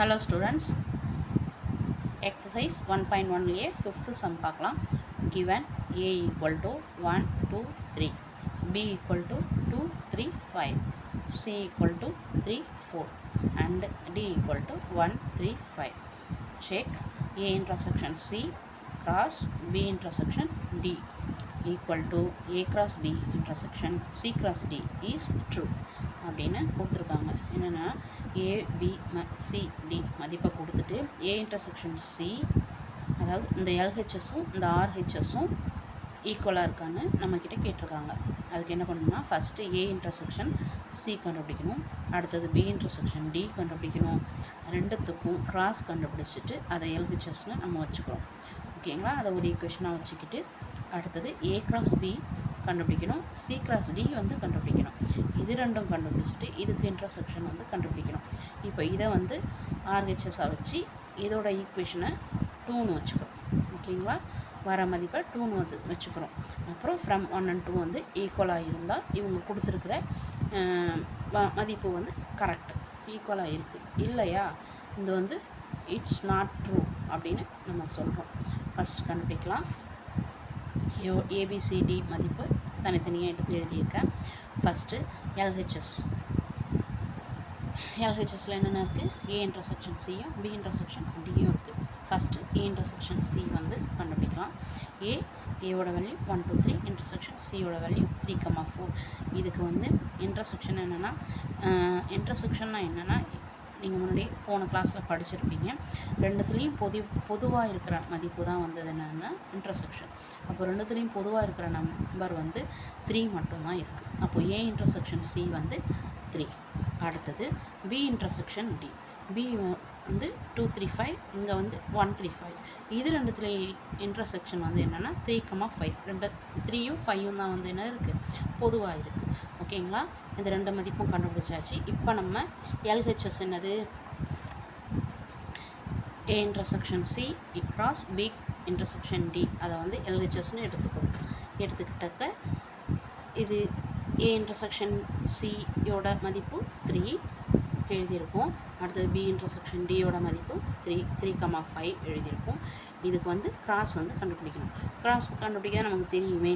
Hello students, exercise 1.1 लिए fifth sum பார்க்கலாம். Given a equal to 1 2 3, b equal to 2 3 5, c equal to 3 4 and d equal to 1 3 5. Check a intersection c cross b intersection d equal to a cross b intersection c cross d is true அப்படின்னு கொடுத்துருக்காங்க. என்னென்னா ABCD மதிப்பை கொடுத்துட்டு ஏ intersection C, அதாவது இந்த எல்ஹெச்எஸும் இந்த ஆர்ஹெச்எஸும் ஈக்குவலாக இருக்கான்னு நம்மக்கிட்ட கேட்டிருக்காங்க. அதுக்கு என்ன பண்ணணும்னா ஃபஸ்ட்டு ஏ இன்டர்செக்ஷன் சி கண்டுபிடிக்கணும், அடுத்தது பி இன்டர்செக்ஷன் டி கண்டுபிடிக்கணும். ரெண்டுத்துக்கும் கிராஸ் கண்டுபிடிச்சிட்டு அதை எல்ஹெச்எஸ்னு நம்ம வச்சுக்கிறோம். ஓகேங்களா? அதை ஒரு ஈக்குவேஷனாக வச்சுக்கிட்டு அடுத்தது ஏ கிராஸ் பி கண்டுபிடிக்கணும், சி கிராஸ் டி வந்து கண்டுபிடிக்கணும். இது ரெண்டும் கண்டுபிடிச்சிட்டு இதுக்கு இன்டர்செக்ஷன் வந்து கண்டுபிடிக்கணும். இப்போ இதை வந்து ஆர்ஹெச்எஸாக வச்சு இதோட ஈக்குவேஷனை 2ன்னு வச்சுக்கிறோம். ஓகேங்களா? வர மதிப்பை 2ன்னு வச்சுக்கிறோம். அப்புறம் ஃப்ரம் 1 and 2 வந்து ஈக்குவலாக இருந்தால் இவங்க கொடுத்துருக்குற மதிப்பு வந்து கரெக்டு ஈக்குவலாக இருக்குது. இல்லையா இது வந்து இட்ஸ் நாட் ட்ரூ அப்படின்னு நம்ம சொல்கிறோம். ஃபஸ்ட்டு கண்டுபிடிக்கலாம். ஏபிசிடி மதிப்பு தனித்தனியாக எடுத்து எழுதியிருக்கேன். ஃபஸ்ட்டு எல்ஹெச்எஸில் என்னென்ன இருக்குது? ஏ இன்டர்செக்ஷன் சியும் பி இன்டர்செக்ஷன் டியும் இருக்குது. ஃபஸ்ட்டு ஏ இன்டர்செக்ஷன் சி வந்து கண்டுபிடிக்கலாம். ஏவோட வேல்யூ 1 2 3, இன்டர்செக்ஷன் சியோட வேல்யூ 3 4. இதுக்கு வந்து இன்டர்செக்ஷன் என்னென்னா நீங்கள் முன்னாடி போன கிளாஸில் படிச்சிருப்பீங்க. ரெண்டுத்துலேயும் பொதுவாக இருக்கிற மதிப்பு தான் வந்து என்னென்னா இன்டர்செக்ஷன். அப்போ ரெண்டுத்துலேயும் பொதுவாக இருக்கிற நம்பர் வந்து 3 மட்டும்தான் இருக்குது. அப்போது ஏ இன்டர்செக்ஷன் சி வந்து 3. அடுத்தது பி இன்டர்செக்ஷன் டி. பி வந்து 2 3 5, இங்கே வந்து 1 3 5. இது ரெண்டுத்துலேயும் இன்டர்செக்ஷன் வந்து என்னென்னா 3 5. 3யும் 5யும் தான் வந்து என்ன இருக்குது? பொதுவாக இருக்குது. ஓகேங்களா? இந்த ரெண்டு மதிப்பும் கண்டுபிடிச்சாச்சு. இப்போ நம்ம எல்ஹெச்எஸ் என்னது? A intersection C cross B intersection D, அதை வந்து எல்ஹெச்எஸ்ன்னு எடுத்துக்கிட்டாக்க இது ஏ இன்டர்செக்ஷன் சியோட மதிப்பு 3 எழுதியிருக்கோம். அடுத்தது பி இன்டர்செக்ஷன் டியோட மதிப்பு 3 5 எழுதியிருக்கோம். இதுக்கு வந்து கிராஸ் வந்து கண்டுபிடிக்கணும். கிராஸ் கண்டுபிடிக்க நமக்கு தெரியுமே,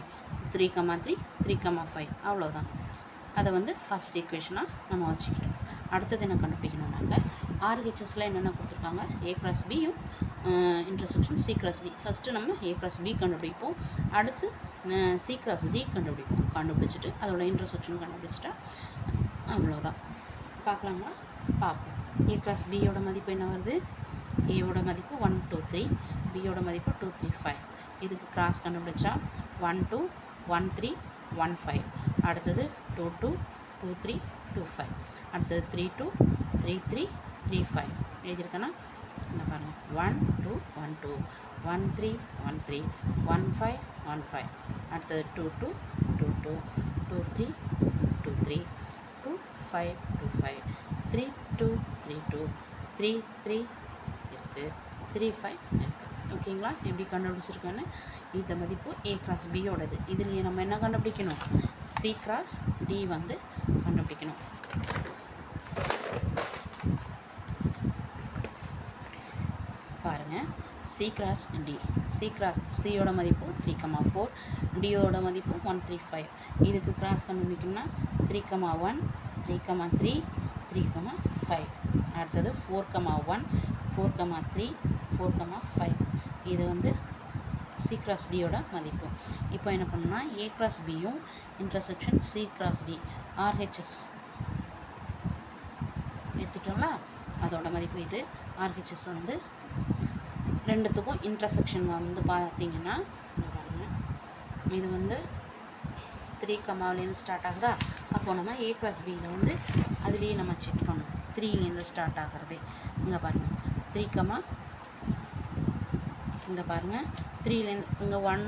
3 3 3 5 அவ்வளோதான். அதை வந்து ஃபஸ்ட் ஈக்குவேஷனாக நம்ம வச்சுக்கிட்டோம். அடுத்தது என்ன கண்டுபிடிக்கணும்னாக்க ஆர்ஹெச்எஸில் என்னென்ன கொடுத்துருக்காங்க? ஏ கிராஸ் பியும் intersection C cross D. First நம்ம ஏ கிராஸ் பி கண்டுபிடிப்போம், அடுத்து சி கிராஸ் டி கண்டுபிடிச்சிட்டு அதோட இன்டர்செக்ஷன் கண்டுபிடிச்சிட்டா அவ்வளோதான். பார்க்கலாங்களா? பார்ப்போம். ஏ கிராஸ் பியோட மதிப்பு என்ன வருது? ஏவோட மதிப்பு 1 2 3, பியோட மதிப்பு 2 3 5. இதுக்கு கிராஸ் கண்டுபிடிச்சா 1 2 1 3 1 5. அடுத்தது 2 2 2 3 2 5. அடுத்தது 3 2 3 3 3 5 எழுதியிருக்கேன்னா என்ன பாருங்கள்? 1 2 1 2 1 3 1 3 1 5 1 5. அடுத்தது 2 2 2 2 2 3 2 3 2 5 2 5 3 2 3 2 3 3 இருக்குது, 3 5 இருக்குது. ஓகேங்களா? எப்படி கண்டுபிடிச்சிருக்கேன்னு இந்த மதிப்பு ஏ கிராஸ் பியோடது. இதுலேயே நம்ம என்ன கண்டுபிடிக்கணும்? சி கிராஸ் டி வந்து கண்டுபிடிக்கணும். பாருங்கள், C cross D. C cross சியோட மதிப்பு 3 4, டியோட மதிப்பு 1 3 5. இதுக்கு கிராஸ் கண்டுபிடிக்கணும்னா 3 1 3 3 3 5. அடுத்தது 4 1 4 3 4 5. இது வந்து சி கிராஸ் டியோட மதிப்பு. இப்போ என்ன பண்ணணும்னா ஏ கிராஸ் பியும் intersection C cross D RHS எடுத்துட்டோம்னா அதோட மதிப்பு இது. ஆர்ஹெச்எஸ் வந்து ரெண்டுத்துக்கும் இன்டர்செக்ஷன் வந்து பார்த்தீங்கன்னா இது வந்து 3 கமாலேருந்து ஸ்டார்ட் ஆகுதா? அப்போது நம்ம ஏ கிராஸ் பியில் வந்து அதுலேயே நம்ம செக் பண்ணணும். 3லேருந்து ஸ்டார்ட் ஆகிறது. இங்கே பாருங்கள் 3 இங்கே பாருங்கள் 3லேருந்து இங்கே 1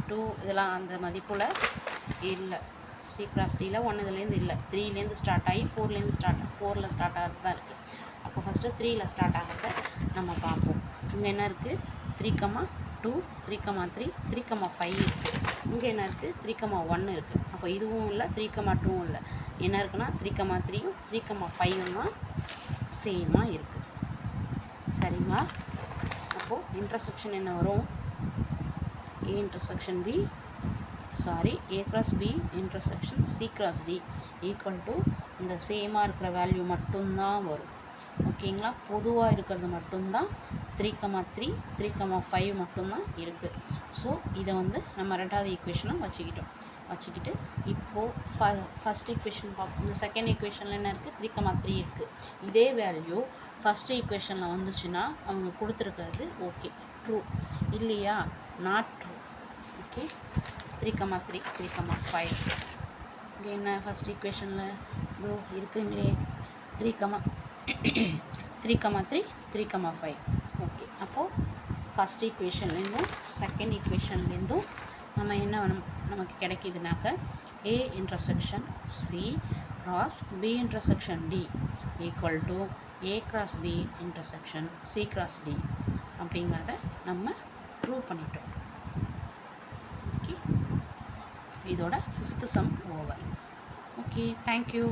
2 இதெல்லாம் அந்த மதிப்பில் இல்லை. சி கிராஸ் டியில் 1 இதுலேருந்து இல்லை. 3லேருந்து ஸ்டார்ட் ஆகி 4லேருந்து 4ல் ஸ்டார்ட் ஆகிறது தான் இருக்குது. அப்போ ஃபஸ்ட்டு 3ல் ஸ்டார்ட் ஆகிறத நம்ம பார்ப்போம். இங்கே என்ன இருக்குது? 3 2 3 3 3 5 இருக்குது. இங்கே என்ன இருக்குது? 3 1 இருக்குது. அப்போ இதுவும் இல்லை, 3 2வும் இல்லை. என்ன இருக்குன்னா 3 3யும் 3 5யும் தான் சேமாக இருக்குது. சரிங்களா? அப்போது இன்டர்செக்ஷன் என்ன வரும்? A intersection B, A cross B intersection C cross D equal to இந்த சேமாக இருக்கிற வேல்யூ மட்டும்தான் வரும். ஓகேங்களா? பொதுவாக இருக்கிறது மட்டும்தான் 3,3 3,5 மட்டும்தான் இருக்குது. ஸோ இதை வந்து நம்ம ரெண்டாவது ஈக்குவேஷனாக வச்சுக்கிட்டு இப்போது ஃபஸ்ட் ஈக்குவேஷன் பார்ப்போம். இந்த செகண்ட் ஈக்குவேஷனில் என்ன இருக்குது? 3,3 இருக்குது. இதே வேல்யூ ஃபஸ்ட் ஈக்குவேஷனில் வந்துச்சுன்னா அவங்க கொடுத்துருக்கிறது ஓகே ட்ரூ, இல்லையா நாட் ட்ரூ. ஓகே, 3,3 3,5 இங்கே என்ன ஃபஸ்ட் ஈக்குவேஷனில் இதோ இருக்குங்களே 3,3 3,5. ஓகே, அப்போது ஃபஸ்ட் ஈக்குவேஷன்லேருந்தும் செகண்ட் ஈக்குவேஷன்லேருந்தும் நம்ம என்ன நமக்கு கிடைக்கிதுனாக்க A intersection C cross B intersection D equal to A cross B intersection C cross D அப்படிங்கிறத நம்ம ப்ரூவ் பண்ணிட்டோம். ஓகே, இதோட 5th some over. Okay, thank you.